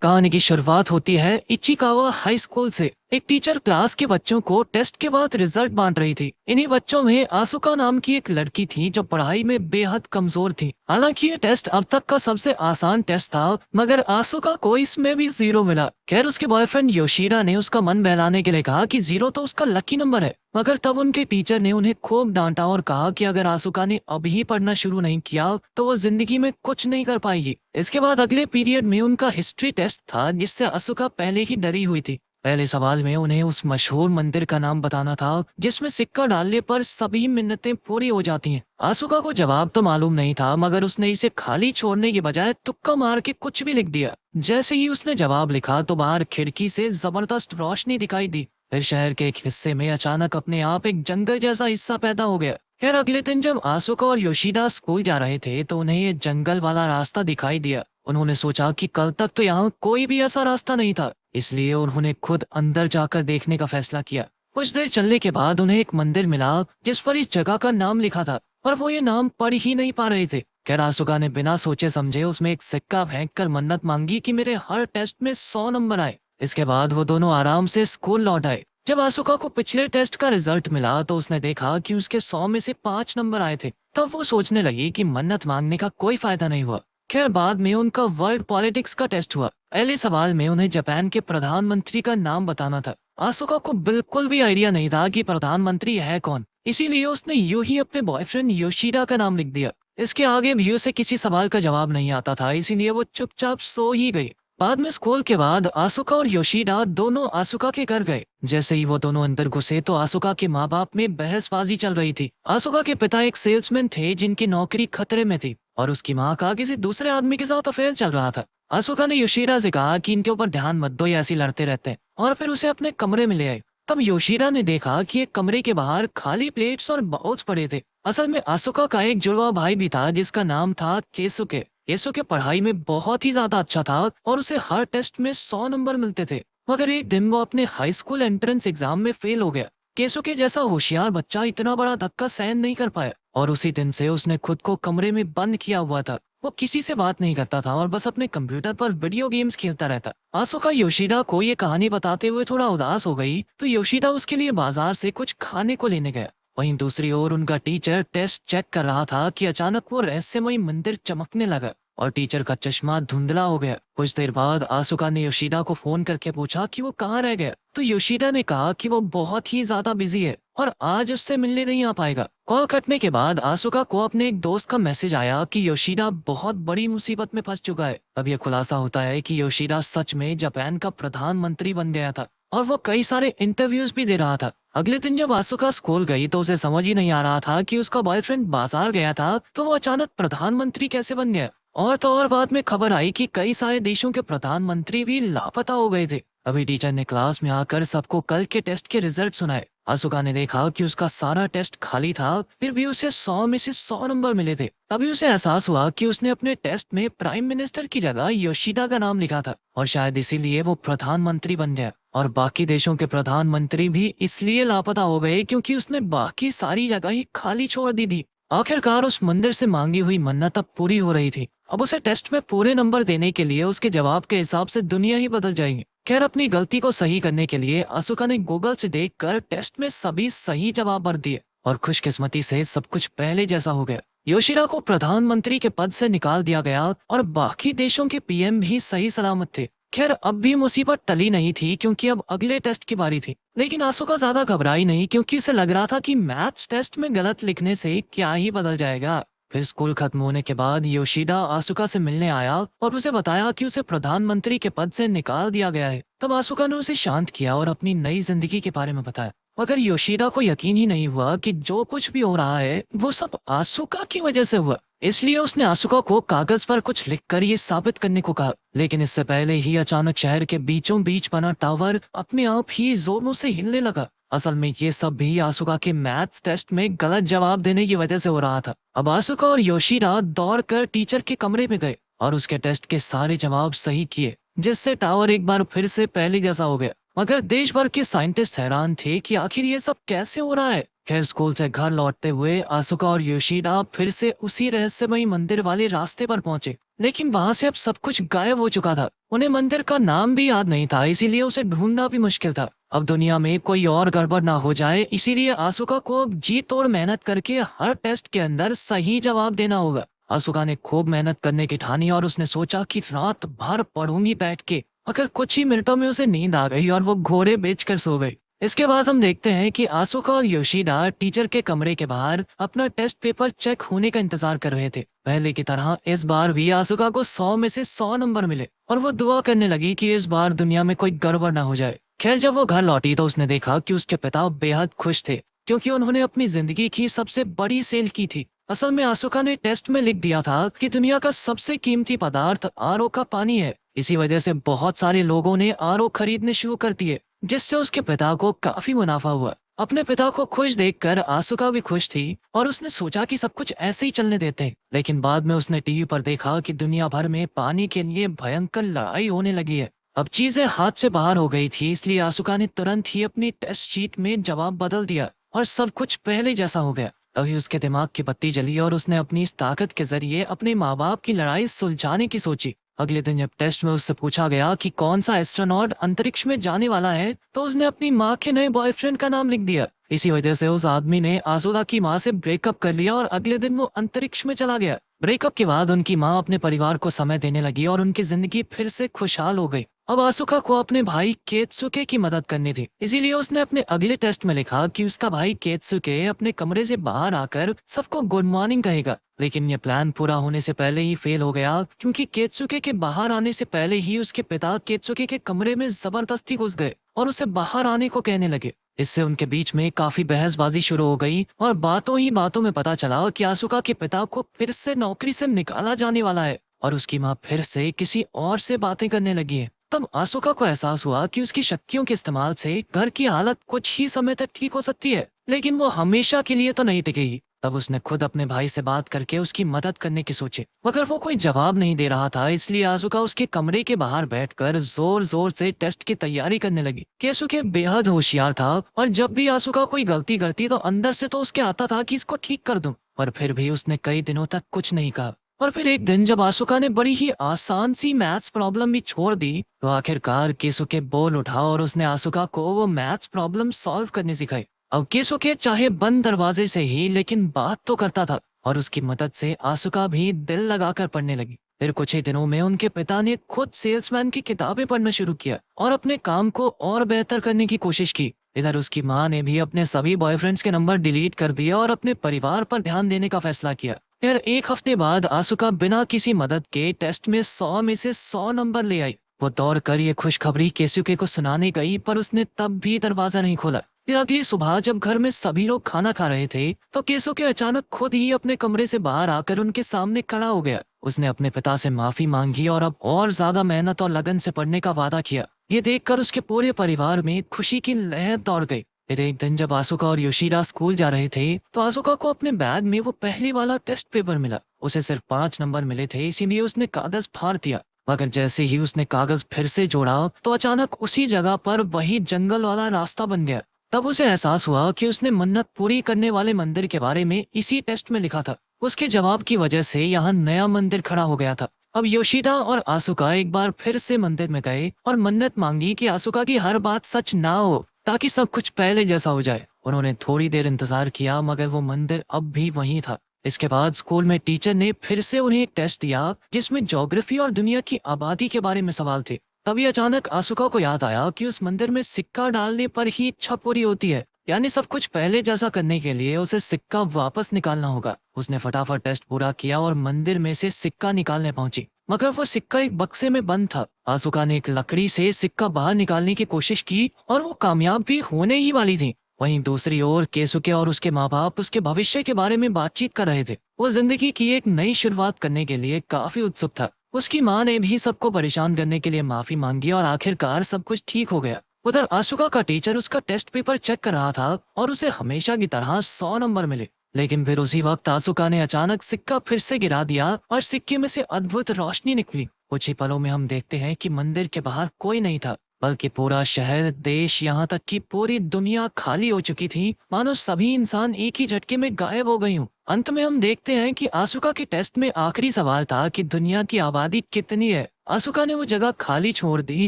कहानी की शुरुआत होती है इचिकावा हाई स्कूल से। एक टीचर क्लास के बच्चों को टेस्ट के बाद रिजल्ट बांट रही थी। इन्हीं बच्चों में आसुका नाम की एक लड़की थी जो पढ़ाई में बेहद कमजोर थी। हालांकि ये टेस्ट अब तक का सबसे आसान टेस्ट था, मगर आसुका को इसमें भी 0 मिला। खैर, उसके बॉयफ्रेंड योशिदा ने उसका मन बहलाने के लिए कहा कि 0 तो उसका लकी नंबर है। मगर तब उनके टीचर ने उन्हें खूब डांटा और कहा कि अगर आसुका ने अभी पढ़ना शुरू नहीं किया तो वो जिंदगी में कुछ नहीं कर पाएगी। इसके बाद अगले पीरियड में उनका हिस्ट्री टेस्ट था, जिससे आसुका पहले ही डरी हुई थी। पहले सवाल में उन्हें उस मशहूर मंदिर का नाम बताना था जिसमें सिक्का डालने पर सभी मिन्नतें पूरी हो जाती हैं। आसुका को जवाब तो मालूम नहीं था, मगर उसने इसे खाली छोड़ने की बजाय तुक्का मार के कुछ भी लिख दिया। जैसे ही उसने जवाब लिखा तो बाहर खिड़की से जबरदस्त रोशनी दिखाई दी। फिर शहर के एक हिस्से में अचानक अपने आप एक जंगल जैसा हिस्सा पैदा हो गया। फिर अगले दिन जब आसुका और योशिदा स्कूल जा रहे थे तो उन्हें ये जंगल वाला रास्ता दिखाई दिया। उन्होंने सोचा कि कल तक तो यहाँ कोई भी ऐसा रास्ता नहीं था, इसलिए उन्होंने खुद अंदर जाकर देखने का फैसला किया। कुछ देर चलने के बाद उन्हें एक मंदिर मिला जिस पर इस जगह का नाम लिखा था, पर वो ये नाम पढ़ ही नहीं पा रहे थे। खैर, आसुका ने बिना सोचे समझे उसमें एक सिक्का फेंक कर मन्नत मांगी कि मेरे हर टेस्ट में 100 नंबर आए। इसके बाद वो दोनों आराम से स्कूल लौट आए। जब आसुका को पिछले टेस्ट का रिजल्ट मिला तो उसने देखा कि उसके 100 में से 5 नंबर आए थे। तब वो सोचने लगी कि मन्नत मांगने का कोई फायदा नहीं हुआ। खैर, बाद में उनका वर्ल्ड पॉलिटिक्स का टेस्ट हुआ। पहले सवाल में उन्हें जापान के प्रधानमंत्री का नाम बताना था। आसुका को बिल्कुल भी आइडिया नहीं था कि प्रधानमंत्री है कौन, इसीलिए उसने यूं ही अपने बॉयफ्रेंड योशिदा का नाम लिख दिया। इसके आगे भी उसे किसी सवाल का जवाब नहीं आता था, इसीलिए वो चुपचाप सो ही गई। बाद में स्कूल के बाद आसुका और योशिदा दोनों आसुका के घर गए। जैसे ही वो दोनों अंदर घुसे तो आसुका के माँ बाप में बहसबाजी चल रही थी। आसुका के पिता एक सेल्समैन थे जिनकी नौकरी खतरे में थी, और उसकी माँ का किसी दूसरे आदमी के साथ अफेयर चल रहा था। आसुका ने योशिदा से कहा कि इनके ऊपर ध्यान मत दो, ये ऐसे लड़ते रहते हैं, और फिर उसे अपने कमरे में ले आए। तब योशिदा ने देखा कि एक कमरे के बाहर खाली प्लेट्स और बाउल्स पड़े थे। असल में आसुका का एक जुड़वा भाई भी था जिसका नाम था केसुके। केसुके पढ़ाई में बहुत ही ज्यादा अच्छा था और उसे हर टेस्ट में 100 नंबर मिलते थे। मगर एक दिन वो अपने हाई स्कूल एंट्रेंस एग्जाम में फेल हो गया। केसुके जैसा होशियार बच्चा इतना बड़ा धक्का सहन नहीं कर पाया, और उसी दिन से उसने खुद को कमरे में बंद किया हुआ था। वो किसी से बात नहीं करता था और बस अपने कंप्यूटर पर वीडियो गेम्स खेलता रहता। आसुका योशिदा को ये कहानी बताते हुए थोड़ा उदास हो गई, तो योशिदा उसके लिए बाजार से कुछ खाने को लेने गया। वहीं दूसरी ओर उनका टीचर टेस्ट चेक कर रहा था कि अचानक वो रहस्यमयी मंदिर चमकने लगा और टीचर का चश्मा धुंधला हो गया। कुछ देर बाद आसुका ने योशिदा को फोन करके पूछा कि वो कहाँ रह गया, तो योशिदा ने कहा कि वो बहुत ही ज्यादा बिजी है और आज उससे मिलने नहीं आ पाएगा। कॉल कटने के बाद आसुका को अपने एक दोस्त का मैसेज आया कि योशिदा बहुत बड़ी मुसीबत में फंस चुका है। अब यह खुलासा होता है कि योशिदा सच में जापान का प्रधानमंत्री बन गया था और वो कई सारे इंटरव्यूज भी दे रहा था। अगले दिन जब आसुका स्कूल गई तो उसे समझ ही नहीं आ रहा था कि उसका बॉयफ्रेंड बाजार गया था तो वो अचानक प्रधानमंत्री कैसे बन गया। और तो और बाद में खबर आई कि कई सारे देशों के प्रधानमंत्री भी लापता हो गए थे। अभी टीचर ने क्लास में आकर सबको कल के टेस्ट के रिजल्ट सुनाए। आसुका ने देखा कि उसका सारा टेस्ट खाली था, फिर भी उसे 100 में से 100 नंबर मिले थे। तभी उसे एहसास हुआ कि उसने अपने टेस्ट में प्राइम मिनिस्टर की जगह योशिदा का नाम लिखा था, और शायद इसीलिए वो प्रधानमंत्री बन गया। और बाकी देशों के प्रधानमंत्री भी इसलिए लापता हो गए क्योंकि उसने बाकी सारी जगह ही खाली छोड़ दी थी। आखिरकार उस मंदिर से मांगी हुई मन्नत अब पूरी हो रही थी। अब उसे टेस्ट में पूरे नंबर देने के लिए उसके जवाब के हिसाब से दुनिया ही बदल जाएगी। खैर, अपनी गलती को सही करने के लिए आसुका ने गूगल से देखकर टेस्ट में सभी सही जवाब भर दिए और खुशकिस्मती से सब कुछ पहले जैसा हो गया। योशिदा को प्रधानमंत्री के पद से निकाल दिया गया और बाकी देशों के पीएम भी सही सलामत थे। खैर, अब भी मुसीबत टली नहीं थी क्योंकि अब अगले टेस्ट की बारी थी। लेकिन आसुका ज्यादा घबराई नहीं क्योंकि उसे लग रहा था कि मैथ्स टेस्ट में गलत लिखने से क्या ही बदल जाएगा। फिर स्कूल खत्म होने के बाद योशिदा आसुका से मिलने आया और उसे बताया कि उसे प्रधानमंत्री के पद से निकाल दिया गया है। तब आसुका ने उसे शांत किया और अपनी नई जिंदगी के बारे में बताया। मगर योशिदा को यकीन ही नहीं हुआ कि जो कुछ भी हो रहा है वो सब आसुका की वजह से हुआ। इसलिए उसने आसुका को कागज पर कुछ लिखकर ये साबित करने को कहा। लेकिन इससे पहले ही अचानक शहर के बीचों बीच बना टावर अपने आप ही जोरों से हिलने लगा। असल में ये सब भी आसुका के मैथ्स टेस्ट में गलत जवाब देने की वजह से हो रहा था। अब आसुका और योशिदा दौड़कर टीचर के कमरे में गए और उसके टेस्ट के सारे जवाब सही किए, जिससे टावर एक बार फिर से पहले जैसा हो गया। मगर देश भर के साइंटिस्ट हैरान थे कि आखिर ये सब कैसे हो रहा है। खैर स्कूल से घर लौटते हुए आसुका और योशिदा फिर से उसी रहस्यमयी मंदिर वाले रास्ते पर पहुंचे, लेकिन वहां से अब सब कुछ गायब हो चुका था। उन्हें मंदिर का नाम भी याद नहीं था, इसीलिए उसे ढूंढना भी मुश्किल था। अब दुनिया में कोई और गड़बड़ ना हो जाए, इसीलिए आसुका को अब जी तोड़ मेहनत करके हर टेस्ट के अंदर सही जवाब देना होगा। आसुका ने खूब मेहनत करने की ठानी और उसने सोचा कि रात भर पढ़ूंगी बैठ के। मगर कुछ ही मिनटों में उसे नींद आ गई और वो घोड़े बेचकर सो गई। इसके बाद हम देखते हैं कि आसुका और योशिदा टीचर के कमरे के बाहर अपना टेस्ट पेपर चेक होने का इंतजार कर रहे थे। पहले की तरह इस बार भी आसुका को 100 में से 100 नंबर मिले और वो दुआ करने लगी कि इस बार दुनिया में कोई गड़बड़ ना हो जाए। खैर जब वो घर लौटी तो उसने देखा कि उसके पिता बेहद खुश थे, क्योंकि उन्होंने अपनी जिंदगी की सबसे बड़ी सेल की थी। असल में आसुका ने टेस्ट में लिख दिया था कि दुनिया का सबसे कीमती पदार्थ आरओ का पानी है। इसी वजह से बहुत सारे लोगों ने आरओ खरीदने शुरू कर दिए, जिससे उसके पिता को काफी मुनाफा हुआ। अपने पिता को खुश देखकर आसुका भी खुश थी और उसने सोचा कि सब कुछ ऐसे ही चलने देते हैं। लेकिन बाद में उसने टीवी पर देखा कि दुनिया भर में पानी के लिए भयंकर लड़ाई होने लगी है। अब चीजें हाथ से बाहर हो गई थी, इसलिए आसुका ने तुरंत ही अपनी टेस्ट शीट में जवाब बदल दिया और सब कुछ पहले जैसा हो गया। तभी उसके दिमाग की बत्ती जली और उसने अपनी इस ताकत के जरिए अपने माँ बाप की लड़ाई सुलझाने की सोची। अगले दिन जब टेस्ट में उससे पूछा गया कि कौन सा एस्ट्रोनॉट अंतरिक्ष में जाने वाला है, तो उसने अपनी माँ के नए बॉयफ्रेंड का नाम लिख दिया। इसी वजह से उस आदमी ने आसुका की माँ से ब्रेकअप कर लिया और अगले दिन वो अंतरिक्ष में चला गया। ब्रेकअप के बाद उनकी माँ अपने परिवार को समय देने लगी और उनकी जिंदगी फिर से खुशहाल हो गई। अब आसुका को अपने भाई केत्सुके की मदद करनी थी, इसीलिए उसने अपने अगले टेस्ट में लिखा कि उसका भाई केत्सुके अपने कमरे से बाहर आकर सबको गुड मॉर्निंग कहेगा। लेकिन यह प्लान पूरा होने से पहले ही फेल हो गया, क्योंकि केत्सुके के बाहर आने से पहले ही उसके पिता केत्सुके के कमरे में जबरदस्ती घुस गए और उसे बाहर आने को कहने लगे। इससे उनके बीच में काफी बहसबाजी शुरू हो गई और बातों ही बातों में पता चला कि आसुका के पिता को फिर से नौकरी से निकाला जाने वाला है और उसकी माँ फिर से किसी और से बातें करने लगी है। तब आसुका को एहसास हुआ कि उसकी शक्तियों के इस्तेमाल से घर की हालत कुछ ही समय तक ठीक हो सकती है, लेकिन वो हमेशा के लिए तो नहीं टिकेगी। तब उसने खुद अपने भाई से बात करके उसकी मदद करने की सोची, मगर वो कोई जवाब नहीं दे रहा था। इसलिए आसुका उसके कमरे के बाहर बैठकर जोर जोर से टेस्ट की तैयारी करने लगी। केसुके बेहद होशियार था और जब भी आसुका कोई गलती करती तो अंदर से तो उसके आता था कि इसको ठीक कर दूं, पर फिर भी उसने कई दिनों तक कुछ नहीं कहा। और फिर एक दिन जब आसुका ने बड़ी ही आसान सी मैथ्स प्रॉब्लम भी छोड़ दी, तो आखिरकार केसुके बोल उठा और उसने आसुका को वो मैथ्स प्रॉब्लम सॉल्व करनी सिखाई। अब केसुके चाहे बंद दरवाजे से ही लेकिन बात तो करता था और उसकी मदद से आसुका भी दिल लगाकर पढ़ने लगी। फिर कुछ ही दिनों में उनके पिता ने खुद सेल्समैन की किताबें पढ़ना शुरू किया और अपने काम को और बेहतर करने की कोशिश की। इधर उसकी माँ ने भी अपने सभी बॉयफ्रेंड्स के नंबर डिलीट कर दिए और अपने परिवार पर ध्यान देने का फैसला किया। फिर एक हफ्ते बाद आसुका बिना किसी मदद के टेस्ट में 100 में से 100 नंबर ले आई। वो दौड़कर ये खुशखबरी केसुके को सुनाने गई, पर उसने तब भी दरवाजा नहीं खोला। फिर अगली सुबह जब घर में सभी लोग खाना खा रहे थे, तो केसुके अचानक खुद ही अपने कमरे से बाहर आकर उनके सामने खड़ा हो गया। उसने अपने पिता से माफी मांगी और अब और ज्यादा मेहनत और लगन से पढ़ने का वादा किया। ये देखकर उसके पूरे परिवार में खुशी की लहर दौड़ गई। फिर एक दिन जब आसुका और योशिदा स्कूल जा रहे थे, तो आसुका को अपने बैग में वो पहली वाला टेस्ट पेपर मिला। उसे सिर्फ 5 नंबर मिले थे, इसीलिए उसने कागज फाड़ दिया। मगर जैसे ही उसने कागज फिर से जोड़ा, तो अचानक उसी जगह पर वही जंगल वाला रास्ता बन गया। तब उसे एहसास हुआ कि उसने मन्नत पूरी करने वाले मंदिर के बारे में इसी टेस्ट में लिखा था। उसके जवाब की वजह से यहाँ नया मंदिर खड़ा हो गया था। अब योशिदा और आसुका एक बार फिर से मंदिर में गए और मन्नत मांगी कि आसुका की हर बात सच ना हो, ताकि सब कुछ पहले जैसा हो जाए। उन्होंने थोड़ी देर इंतजार किया, मगर वो मंदिर अब भी वहीं था। इसके बाद स्कूल में टीचर ने फिर से उन्हें एक टेस्ट दिया, जिसमें ज्योग्राफी और दुनिया की आबादी के बारे में सवाल थे। तभी अचानक आसुका को याद आया कि उस मंदिर में सिक्का डालने पर ही इच्छा पूरी होती है, यानी सब कुछ पहले जैसा करने के लिए उसे सिक्का वापस निकालना होगा। उसने फटाफट टेस्ट पूरा किया और मंदिर में से सिक्का निकालने पहुंची, मगर वो सिक्का एक बक्से में बंद था। आसुका ने एक लकड़ी से सिक्का बाहर निकालने की कोशिश की और वो कामयाब भी होने ही वाली थी। वहीं दूसरी ओर केसुके और उसके माँ बाप उसके भविष्य के बारे में बातचीत कर रहे थे। वो जिंदगी की एक नई शुरुआत करने के लिए काफी उत्सुक था। उसकी माँ ने भी सबको परेशान करने के लिए माफी मांगी और आखिरकार सब कुछ ठीक हो गया। उधर आसुका का टीचर उसका टेस्ट पेपर चेक कर रहा था और उसे हमेशा की तरह 100 नंबर मिले। लेकिन फिर उसी वक्त आसुका ने अचानक सिक्का फिर से गिरा दिया और सिक्के में से अद्भुत रोशनी निकली। कुछ ही पलों में हम देखते हैं कि मंदिर के बाहर कोई नहीं था। बल्कि पूरा शहर, देश, यहाँ तक कि पूरी दुनिया खाली हो चुकी थी, मानो सभी इंसान एक ही झटके में गायब हो गई हूँ। अंत में हम देखते हैं कि आसुका के टेस्ट में आखिरी सवाल था कि दुनिया की आबादी कितनी है। आसुका ने वो जगह खाली छोड़ दी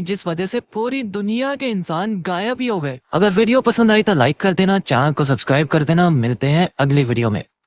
जिस वजह से पूरी दुनिया के इंसान गायब ही हो गए। अगर वीडियो पसंद आई तो लाइक कर देना, चैनल को सब्सक्राइब कर देना। मिलते हैं अगली वीडियो में।